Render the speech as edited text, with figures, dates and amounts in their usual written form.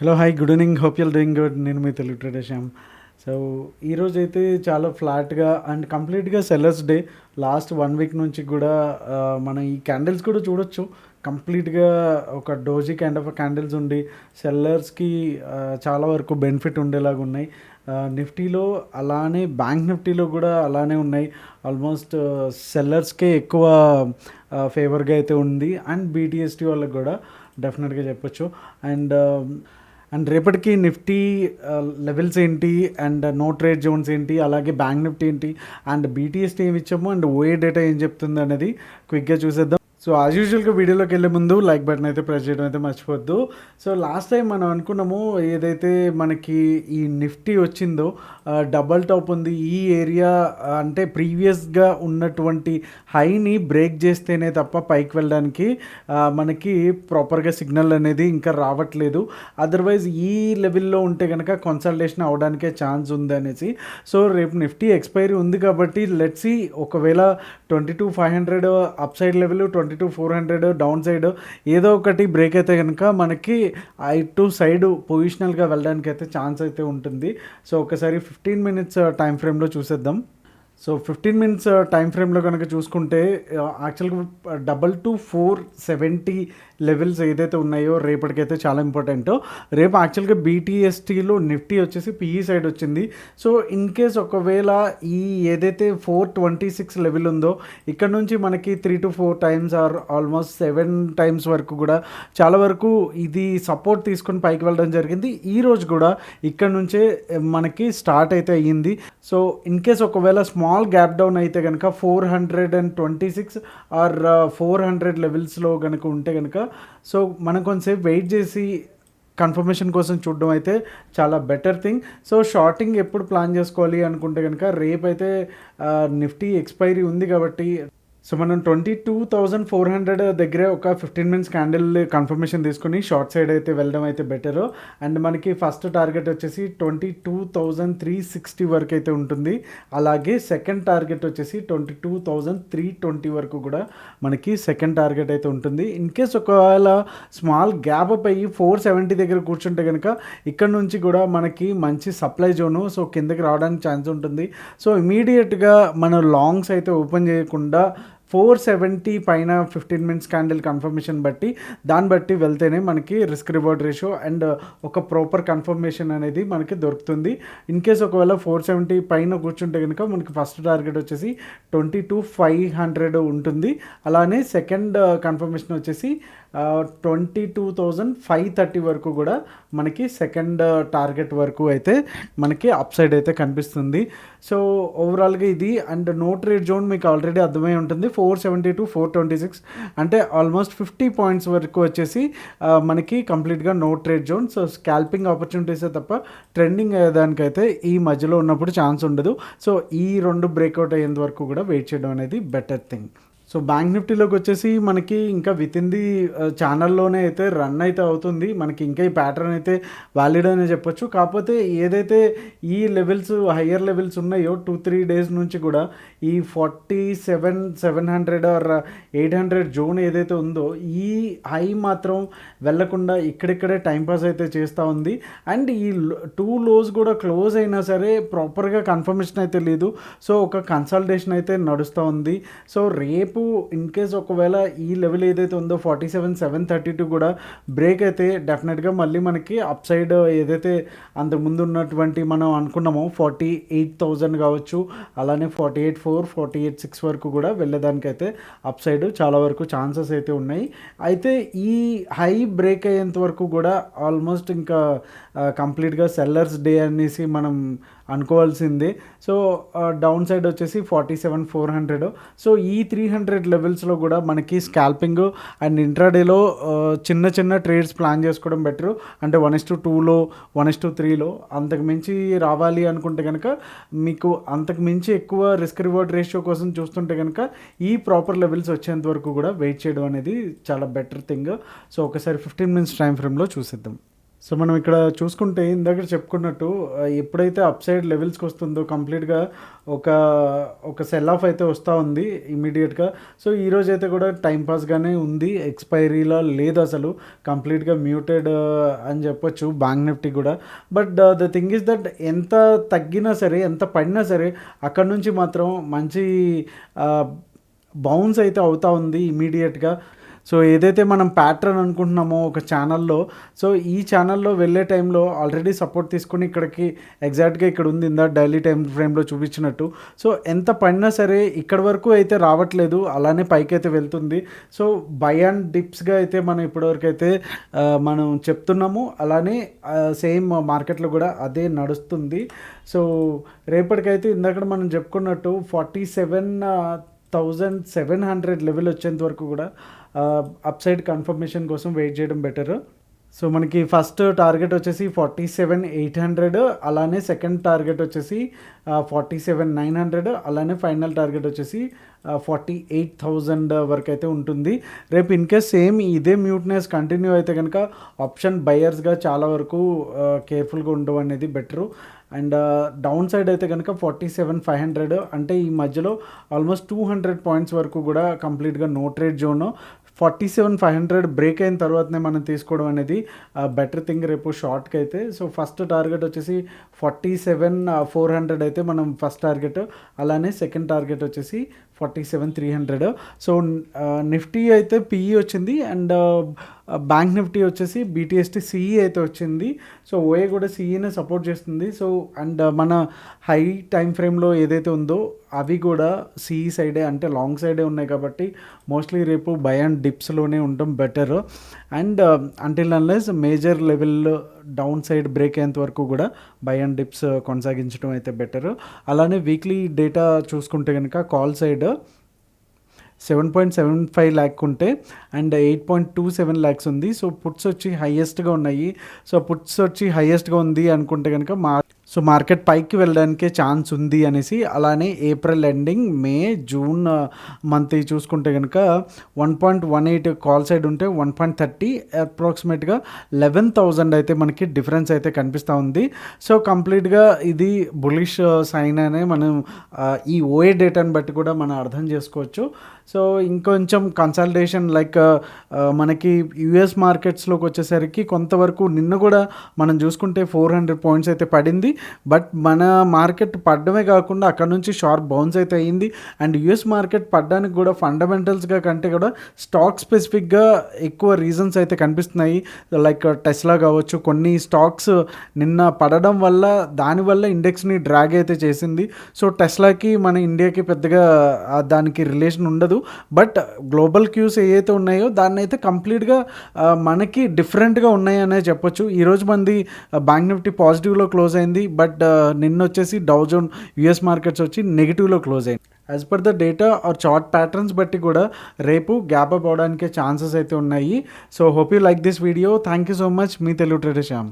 Hello hi good evening hope you'll doing good. నేను మీ Telugu trader Shyam. So ఈరోజు అయితే చాలా ఫ్లాట్గా అండ్ కంప్లీట్గా సెల్లర్స్ డే. లాస్ట్ 1 వీక్ నుంచి కూడా మనం ఈ క్యాండిల్స్ కూడా చూడొచ్చు. కంప్లీట్గా ఒక డోజీ కైండ్ ఆఫ్ క్యాండిల్స్ ఉండి సెల్లర్స్కి చాలా వరకు బెనిఫిట్ ఉండేలాగా ఉన్నాయి. నిఫ్టీలో అలానే బ్యాంక్ నిఫ్టీలో కూడా అలానే ఉన్నాయి. ఆల్మోస్ట్ సెల్లర్స్కే ఎక్కువ ఫేవర్గా అయితే ఉంది. అండ్ బీటీఎస్టీ వాళ్ళకి కూడా డెఫినెట్గా చెప్పొచ్చు. అండ్ రేపటికి నిఫ్టీ లెవెల్స్ ఏంటి, అండ్ నో ట్రేడ్ జోన్స్ ఏంటి, అలాగే బ్యాంక్ నిఫ్టీ ఏంటి, అండ్ బీటీఎస్టీ ఏమి ఇచ్చాము, అండ్ ఓఏ డేటా ఏం చెప్తుంది అనేది క్విక్గా చూసేద్దాం. సో యాజ్ యూజువల్గా వీడియోలోకి వెళ్ళే ముందు లైక్ బటన్ అయితే ప్రెస్ చేయడం అయితే మర్చిపోద్దు. సో లాస్ట్ టైం మనం అనుకున్నాము ఏదైతే మనకి ఈ నిఫ్టీ వచ్చిందో డబల్ టాప్ ఉంది ఈ ఏరియా, అంటే ప్రీవియస్గా ఉన్నటువంటి హైని బ్రేక్ చేస్తేనే తప్ప పైకి వెళ్ళడానికి మనకి ప్రాపర్గా సిగ్నల్ అనేది ఇంకా రావట్లేదు. అదర్వైజ్ ఈ లెవెల్లో ఉంటే కనుక కన్సల్టేషన్ అవడానికే ఛాన్స్ ఉంది అనేసి. సో రేపు నిఫ్టీ ఎక్స్పైరీ ఉంది కాబట్టి లెట్స్ సీ, ఒకవేళ 22,500 up side level, 22,400 down side ఏదో ఒకటి బ్రేక్ అయితే కనుక మనకి ఇటు సైడ్ పొజిషనల్గా వెళ్ళడానికి అయితే ఛాన్స్ అయితే ఉంటుంది. సో ఒకసారి 15 మినిట్స్ టైం ఫ్రేమ్లో చూసేద్దాం. సో 15 మినిట్స్ టైం ఫ్రేమ్లో కనుక చూసుకుంటే యాక్చువల్గా 22,470 లెవెల్స్ ఏదైతే ఉన్నాయో రేపటికైతే చాలా ఇంపార్టెంట్. రేపు యాక్చువల్గా బీటీఎస్టీలో నిఫ్టీ వచ్చేసి పిఈ సైడ్ వచ్చింది. సో ఇన్ కేస్ ఒకవేళ ఈ ఏదైతే 426 లెవెల్ ఉందో ఇక్కడ నుంచి మనకి 3 to 4 times or almost 7 times వరకు కూడా చాలా వరకు ఇది సపోర్ట్ తీసుకొని పైకి వెళ్ళడం జరిగింది. ఈ రోజు కూడా ఇక్కడ నుంచే మనకి స్టార్ట్ అయితే అయ్యింది. సో ఇన్ కేస్ ఒకవేళ స్మాల్ గ్యాప్ డౌన్ అయితే కనుక 426 ఆర్ 400 లెవెల్స్లో కనుక ఉంటే కనుక సో మనం కొంచెంసేపు వెయిట్ చేసి కన్ఫర్మేషన్ కోసం చూడడం అయితే చాలా బెటర్ థింగ్. సో షార్టింగ్ ఎప్పుడు ప్లాన్ చేసుకోవాలి అనుకుంటే కనుక రేపైతే నిఫ్టీ ఎక్స్పైరీ ఉంది కాబట్టి సో మనం 22,400 దగ్గరే ఒక 15 మినిట్స్ క్యాండిల్ కన్ఫర్మేషన్ తీసుకుని షార్ట్ సైడ్ అయితే వెళ్ళడం అయితే బెటరు. అండ్ మనకి ఫస్ట్ టార్గెట్ వచ్చేసి 22,360 వరకు అయితే ఉంటుంది. అలాగే సెకండ్ టార్గెట్ వచ్చేసి 22,320 వరకు కూడా మనకి సెకండ్ టార్గెట్ అయితే ఉంటుంది. ఇన్ కేస్ ఒకవేళ స్మాల్ గ్యాప్ అప్ అయ్యి 470 దగ్గర కూర్చుంటే కనుక ఇక్కడ నుంచి కూడా మనకి మంచి సప్లై జోను, సో కిందకి రావడానికి ఛాన్స్ ఉంటుంది. సో ఇమీడియట్గా మనం లాంగ్స్ అయితే ఓపెన్ చేయకుండా 470 పైన 15 మినిట్స్ క్యాండిల్ కన్ఫర్మేషన్ బట్టి దాన్ని బట్టి వెళ్తేనే మనకి రిస్క్ రివార్డ్ రేషియో అండ్ ఒక ప్రాపర్ కన్ఫర్మేషన్ అనేది మనకి దొరుకుతుంది. ఇన్ కేస్ ఒకవేళ 470 పైన కూర్చుంటే కనుక మనకి ఫస్ట్ టార్గెట్ వచ్చేసి 22,500 ఉంటుంది. అలానే సెకండ్ కన్ఫర్మేషన్ వచ్చేసి 22,530 వరకు కూడా మనకి సెకండ్ టార్గెట్ వరకు అయితే మనకి అప్ సైడ్ అయితే కనిపిస్తుంది. సో ఓవరాల్గా ఇది. అండ్ నో ట్రేడ్ జోన్ మీకు ఆల్రెడీ అర్థమై ఉంటుంది. 470 to 426 అంటే ఆల్మోస్ట్ 50 పాయింట్స్ వరకు వచ్చేసి మనకి కంప్లీట్గా no trade zone. So scalping ఆపర్చునిటీసే తప్ప ట్రెండింగ్ అయ్యేదానికైతే ఈ మధ్యలో ఉన్నప్పుడు ఛాన్స్ ఉండదు. సో ఈ రెండు బ్రేక్అవుట్ అయ్యేంత వరకు కూడా వెయిట్ చేయడం అనేది బెటర్ థింగ్. సో బ్యాంక్ నిఫ్టీలోకి వచ్చేసి మనకి ఇంకా విత్ ఇన్ ది ఛానల్లోనే అయితే రన్ అయితే అవుతుంది. మనకి ఇంకా ఈ ప్యాటర్న్ అయితే వ్యాలిడ్ అనే చెప్పొచ్చు. కాకపోతే ఏదైతే ఈ లెవెల్స్ హయ్యర్ లెవెల్స్ ఉన్నాయో 2-3 డేస్ నుంచి కూడా ఈ 47,700 ఆర్ 800 జోన్ ఏదైతే ఉందో ఈ హై మాత్రం వెళ్లకుండా ఇక్కడిక్కడే టైంపాస్ అయితే చేస్తూ ఉంది. అండ్ ఈ 2 లోస్ కూడా క్లోజ్ అయినా సరే ప్రాపర్గా కన్ఫర్మేషన్ అయితే లేదు. సో ఒక కన్సల్టేషన్ అయితే నడుస్తూ ఉంది. సో రేపు ఇన్ కేస్ ఒకవేళ ఈ లెవెల్ ఏదైతే ఉందో 47,732 కూడా బ్రేక్ అయితే డెఫినెట్గా మళ్ళీ మనకి అప్ సైడ్ ఏదైతే అంతకుముందు ఉన్నటువంటి మనం అనుకున్నామో 48,000 కావచ్చు, అలానే 48,400, 48,600 వరకు కూడా వెళ్ళేదానికైతే అప్ సైడ్ చాలా వరకు ఛాన్సెస్ అయితే ఉన్నాయి. అయితే ఈ హై బ్రేక్ అయ్యేంత వరకు కూడా ఆల్మోస్ట్ ఇంకా కంప్లీట్గా సెల్లర్స్ డే అనేసి మనం అనుకోవాల్సిందే. సో డౌన్ సైడ్ వచ్చేసి 47,400. సో ఈ 300 లెవెల్స్లో కూడా మనకి స్కాల్పింగ్ అండ్ ఇంట్రాడేలో చిన్న చిన్న ట్రేడ్స్ ప్లాన్ చేసుకోవడం బెటరు. అంటే 1:2లో 1:3లో అంతకు మించి రావాలి అనుకుంటే కనుక మీకు అంతకు మించి ఎక్కువ రిస్క్ రివార్డ్ రేషియో కోసం చూస్తుంటే కనుక ఈ ప్రాపర్ లెవెల్స్ వచ్చేంత వరకు కూడా వెయిట్ చేయడం అనేది చాలా బెటర్ థింగ్. సో ఒకసారి 15 మినిట్స్ టైం ఫ్రేమ్లో చూసేద్దాం. సో మనం ఇక్కడ చూసుకుంటే ఇందాక చెప్పుకున్నట్టు ఎప్పుడైతే అప్ సైడ్ లెవెల్స్కి వస్తుందో కంప్లీట్గా ఒక ఒక సెల్ ఆఫ్ అయితే వస్తూ ఉంది ఇమీడియట్గా. సో ఈరోజు అయితే కూడా టైంపాస్గానే ఉంది, ఎక్స్పైరీలా లేదు అసలు, కంప్లీట్గా మ్యూటెడ్ అని చెప్పొచ్చు బ్యాంక్ నిఫ్టీ కూడా. But the thing is that ఎంత తగ్గినా సరే, ఎంత పడినా సరే, అక్కడ నుంచి మాత్రం మంచి బౌన్స్ అయితే అవుతూ ఉంది ఇమీడియట్గా. సో ఏదైతే మనం ప్యాటర్న్ అనుకుంటున్నామో ఒక ఛానల్లో, సో ఈ ఛానల్లో వెళ్ళే టైంలో ఆల్రెడీ సపోర్ట్ తీసుకుని ఇక్కడికి ఎగ్జాక్ట్గా ఇక్కడ ఉంది ఇందా డైలీ టైం ఫ్రేమ్లో చూపించినట్టు. సో ఎంత పడినా సరే ఇక్కడ వరకు అయితే రావట్లేదు, అలానే పైకి అయితే వెళ్తుంది. సో బై అండ్ డిప్స్గా అయితే మనం ఇప్పటివరకు అయితే మనం చెప్తున్నాము, అలానే సేమ్ మార్కెట్లో కూడా అదే నడుస్తుంది. సో రేపటికైతే ఇందాక మనం చెప్పుకున్నట్టు 47,700 లెవెల్ వచ్చేంత వరకు కూడా అప్ సైడ్ కన్ఫర్మేషన్ కోసం వెయిట్ చేయడం బెటర్. సో మనకి ఫస్ట్ టార్గెట్ వచ్చేసి 47,800, అలానే సెకండ్ టార్గెట్ వచ్చేసి 47,900, అలానే ఫైనల్ టార్గెట్ వచ్చేసి 48,000 వరకు అయితే ఉంటుంది. రేపు ఇన్ కేస్ సేమ్ ఇదే మ్యూట్నెస్ కంటిన్యూ అయితే కనుక ఆప్షన్ బయర్స్గా చాలా వరకు కేర్ఫుల్గా ఉండడం అనేది బెటరు. అండ్ డౌన్ సైడ్ అయితే కనుక 47,500, అంటే ఈ మధ్యలో ఆల్మోస్ట్ 200 పాయింట్స్ వరకు కూడా కంప్లీట్గా నో ట్రేడ్ జోన్. 47,500 బ్రేక్ అయిన తర్వాతనే మనం తీసుకోవడం అనేది బెటర్ థింగ్ రేపు షార్ట్కి అయితే. సో ఫస్ట్ టార్గెట్ వచ్చేసి 47,400 అయితే మనం ఫస్ట్ టార్గెట్, అలానే సెకండ్ టార్గెట్ వచ్చేసి 47,300. సో నిఫ్టీ అయితే పిఈ వచ్చింది, అండ్ బ్యాంక్ నిఫ్టీ వచ్చేసి BTST సిఈ అయితే వచ్చింది. సో ఓఏ కూడా సిఈనే సపోర్ట్ చేస్తుంది. సో అండ్ మన హై టైం ఫ్రేమ్లో ఏదైతే ఉందో అవి కూడా సిఈ సైడే, అంటే లాంగ్ సైడే ఉన్నాయి కాబట్టి మోస్ట్లీ రేపు బై అండ్ డిప్స్లోనే ఉండడం better. And until unless major level down side break అయ్యేంత వరకు కూడా బై అండ్ డిప్స్ కొనసాగించడం అయితే బెటర్. అలానే వీక్లీ డేటా చూసుకుంటే కనుక కాల్ సైడ్ 7.75 ల్యాక్ ఉంటే అండ్ 8.27 ల్యాక్స్ ఉంది. సో పుట్స్ వచ్చి హైయెస్ట్గా ఉన్నాయి. సో పుట్స్ వచ్చి హైయెస్ట్గా ఉంది అనుకుంటే కనుక మార్కెట్ పైకి వెళ్ళడానికే ఛాన్స్ ఉంది అనేసి. అలానే ఏప్రిల్ ఎండింగ్, మే, జూన్ మంత్ చూసుకుంటే కనుక 1.18 కాల్ సైడ్ ఉంటే 1.30, అప్రాక్సిమేట్గా 11,000 అయితే మనకి డిఫరెన్స్ అయితే కనిపిస్తూ ఉంది. సో కంప్లీట్గా ఇది బులిష్ సైన్ అనే మనం ఈ ఓఏ డేటాని బట్టి కూడా మనం అర్థం చేసుకోవచ్చు. సో ఇంకొంచెం కన్సల్టేషన్ లైక్ మనకి యుఎస్ మార్కెట్స్లోకి వచ్చేసరికి కొంతవరకు నిన్న కూడా మనం చూసుకుంటే 400 పాయింట్స్ అయితే పడింది. బట్ మన మార్కెట్ పడడమే కాకుండా అక్కడ నుంచి షార్ప్ బౌన్స్ అయితే అయ్యింది. అండ్ యుఎస్ మార్కెట్ పడడానికి కూడా ఫండమెంటల్స్గా కంటే కూడా స్టాక్ స్పెసిఫిక్గా ఎక్కువ రీజన్స్ అయితే కనిపిస్తున్నాయి. లైక్ టెస్లా కావచ్చు, కొన్ని స్టాక్స్ నిన్న పడడం వల్ల దానివల్ల ఇండెక్స్ని డ్రాగ్ అయితే చేసింది. సో టెస్లాకి మన ఇండియాకి పెద్దగా దానికి రిలేషన్ ఉండదు. బట్ గ్లోబల్ క్యూస్ ఏవైతే ఉన్నాయో దాన్ని అయితే కంప్లీట్గా మనకి డిఫరెంట్గా ఉన్నాయనే చెప్పొచ్చు. ఈరోజు మంది బ్యాంక్ నిఫ్టీ పాజిటివ్లో క్లోజ్ అయింది, బట్ నిన్న వచ్చేసి డౌ జోన్ యుఎస్ మార్కెట్స్ వచ్చి నెగిటివ్లో క్లోజ్ అయింది. As per the data or chart patterns బట్టి కూడా రేపు గ్యాప్ అప్ అవడానికే ఛాన్సెస్ అయితే ఉన్నాయి. So hope you like this video. Thank you so much. మీ తెలుగు ట్రేడర్ శ్యామ్.